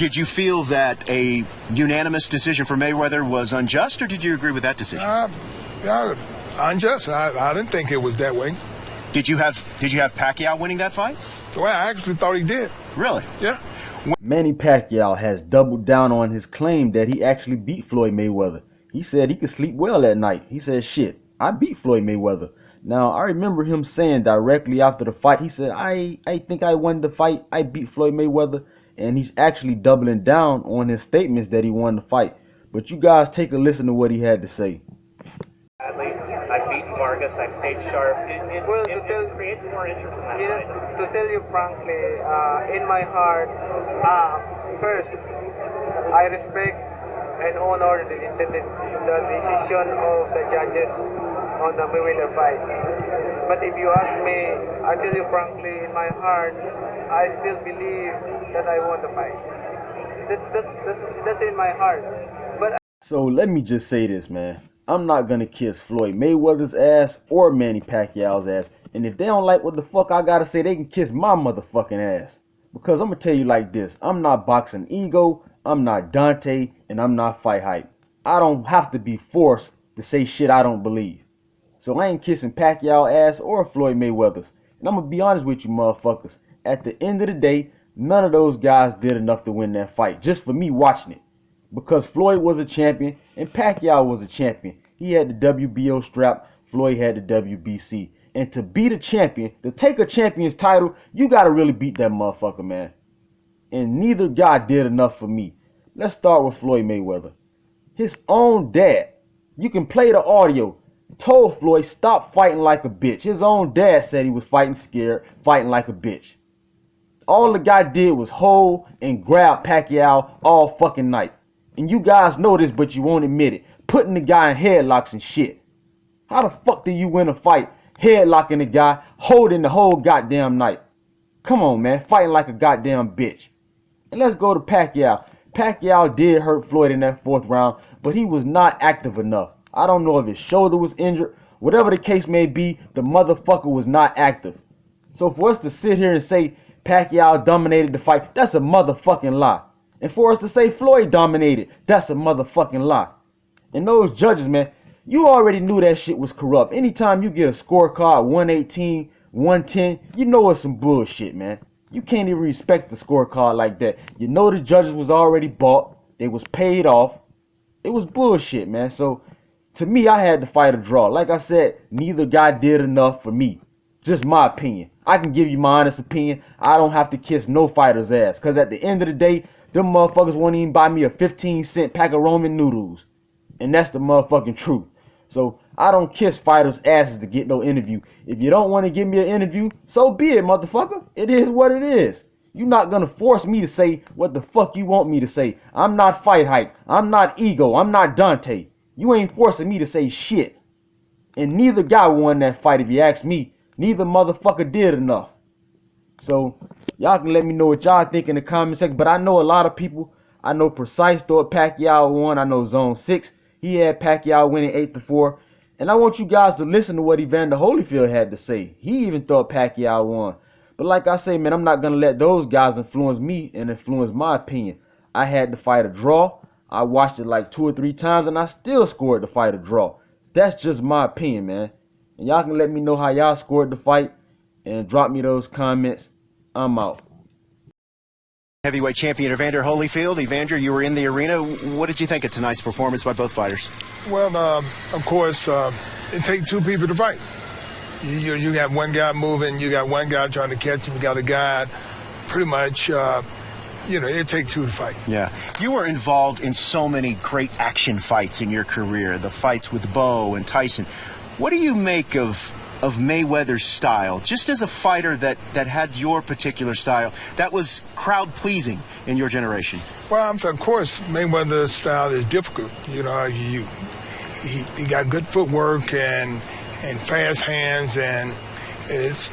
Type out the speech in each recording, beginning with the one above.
Did you feel that a unanimous decision for Mayweather was unjust, or did you agree with that decision? Yeah, unjust. I didn't think it was that way. Did you have Pacquiao winning that fight? Well, I actually thought he did. Really? Yeah. Manny Pacquiao has doubled down on his claim that he actually beat Floyd Mayweather. He said he could sleep well at night. He said, shit, I beat Floyd Mayweather. Now, I remember him saying directly after the fight, he said, I think I won the fight. I beat Floyd Mayweather. And he's actually doubling down on his statements that he won the fight. But you guys take a listen to what he had to say. I beat Vargas. I stayed sharp. It creates more interest in that fight. To tell you frankly, in my heart, first, I respect and honor the decision of the judges on the Mayweather fight. But if you ask me, I tell you frankly, in my heart, I still believe that I won the fight. That's in my heart. But so let me just say this, man. I'm not gonna kiss Floyd Mayweather's ass or Manny Pacquiao's ass. And if they don't like what the fuck I gotta say, they can kiss my motherfucking ass. Because I'm gonna tell you like this. I'm not boxing ego, I'm not Dante, and I'm not fight hype. I don't have to be forced to say shit I don't believe. So I ain't kissing Pacquiao ass or Floyd Mayweather's. And I'm gonna be honest with you motherfuckers. At the end of the day, none of those guys did enough to win that fight. Just for me watching it. Because Floyd was a champion and Pacquiao was a champion. He had the WBO strap, Floyd had the WBC. And to be the champion, to take a champion's title, you gotta really beat that motherfucker, man. And neither guy did enough for me. Let's start with Floyd Mayweather. His own dad, you can play the audio, told Floyd stop fighting like a bitch. His own dad said he was fighting scared, fighting like a bitch. All the guy did was hold and grab Pacquiao all fucking night. And you guys know this, but you won't admit it. Putting the guy in headlocks and shit. How the fuck do you win a fight headlocking the guy, holding the whole goddamn night? Come on, man. Fighting like a goddamn bitch. And let's go to Pacquiao. Pacquiao did hurt Floyd in that 4th round, but he was not active enough. I don't know if his shoulder was injured. Whatever the case may be, the motherfucker was not active. So for us to sit here and say Pacquiao dominated the fight, that's a motherfucking lie. And for us to say Floyd dominated, that's a motherfucking lie. And those judges, man, you already knew that shit was corrupt. Anytime you get a scorecard 118, 110, you know it's some bullshit, man. You can't even respect the scorecard like that. You know the judges was already bought. They was paid off. It was bullshit, man. So to me, I had to fight a draw. Like I said, neither guy did enough for me. Just my opinion. I can give you my honest opinion. I don't have to kiss no fighter's ass. Because at the end of the day, them motherfuckers won't even buy me a 15-cent pack of Roman noodles. And that's the motherfucking truth. So I don't kiss fighters' asses to get no interview. If you don't want to give me an interview, so be it, motherfucker. It is what it is. You're not going to force me to say what the fuck you want me to say. I'm not fight hype. I'm not ego. I'm not Dante. You ain't forcing me to say shit. And neither guy won that fight if you ask me. Neither motherfucker did enough. So y'all can let me know what y'all think in the comment section. But I know a lot of people. I know Precise thought Pacquiao won. I know Zone 6. He had Pacquiao winning 8-4. And I want you guys to listen to what Evander Holyfield had to say. He even thought Pacquiao won. But like I say, man, I'm not going to let those guys influence me and influence my opinion. I had to fight a draw. I watched it like 2 or 3 times and I still scored the fight a draw. That's just my opinion, man. And y'all can let me know how y'all scored the fight and drop me those comments. I'm out. Heavyweight champion Evander Holyfield. Evander, you were in the arena. What did you think of tonight's performance by both fighters? Well, of course, it takes 2 people to fight. You got one guy moving, you got one guy trying to catch him, you got a guy pretty much, it takes 2 to fight. Yeah. You were involved in so many great action fights in your career, the fights with Bo and Tyson. What do you make of Mayweather's style, just as a fighter that had your particular style, that was crowd-pleasing in your generation? Well, of course, Mayweather's style is difficult. You know, he got good footwork and fast hands, and it's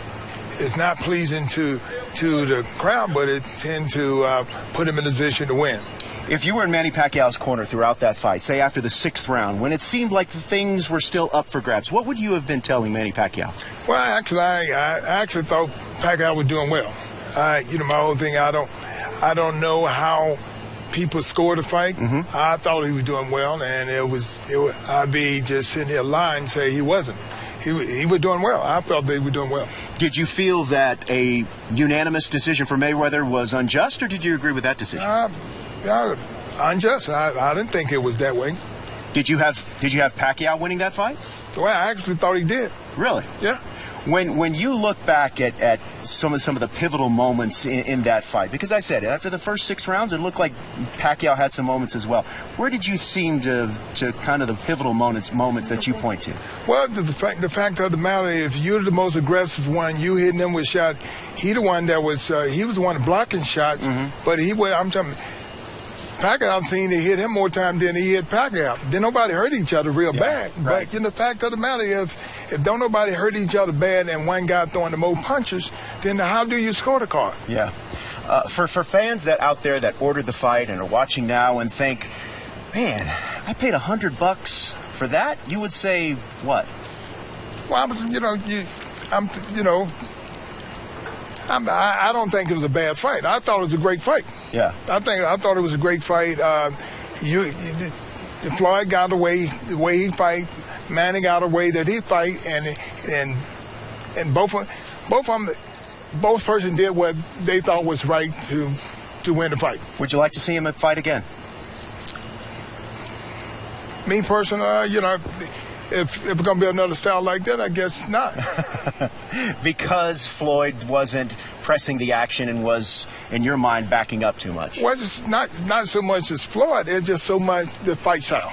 not pleasing to the crowd, but it tends to put him in a position to win. If you were in Manny Pacquiao's corner throughout that fight, say after the 6th round, when it seemed like the things were still up for grabs, what would you have been telling Manny Pacquiao? Well, I actually thought Pacquiao was doing well. My whole thing, I don't know how people scored the fight. I thought he was doing well, and I'd be just sitting here lying and say he wasn't. He was doing well. I felt they were doing well. Did you feel that a unanimous decision for Mayweather was unjust, or did you agree with that decision? Unjust. I didn't think it was that way. Did you have Pacquiao winning that fight? Well, I actually thought he did. Really? Yeah. When you look back at some of the pivotal moments in that fight, because I said after the first 6 rounds, it looked like Pacquiao had some moments as well. Where did you seem to kind of the pivotal moments that you point to? Well, the fact of the matter, if you're the most aggressive one, you hitting him with shot. He the one that was he was the one blocking shots, but I'm telling you, Pacquiao, I've seen he hit him more times than he hit Pacquiao. Then nobody hurt each other real bad. Right. But the fact of the matter, if don't nobody hurt each other bad and one guy throwing the most punches, then how do you score the card? Yeah. For fans that out there that ordered the fight and are watching now and think, man, I paid $100 for that, you would say what? Well, I don't think it was a bad fight. I thought it was a great fight. Yeah. I thought it was a great fight. Floyd got away the way he fight. Manny got away that he fight, and both persons did what they thought was right to win the fight. Would you like to see him fight again? Me personally, if it's going to be another style like that, I guess not. Because Floyd wasn't pressing the action and was, in your mind, backing up too much. Well, it's not so much as Floyd, it's just so much the fight style.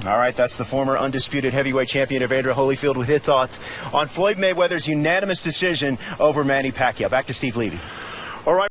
All right, that's the former undisputed heavyweight champion Evander Holyfield with his thoughts on Floyd Mayweather's unanimous decision over Manny Pacquiao. Back to Steve Levy. All right.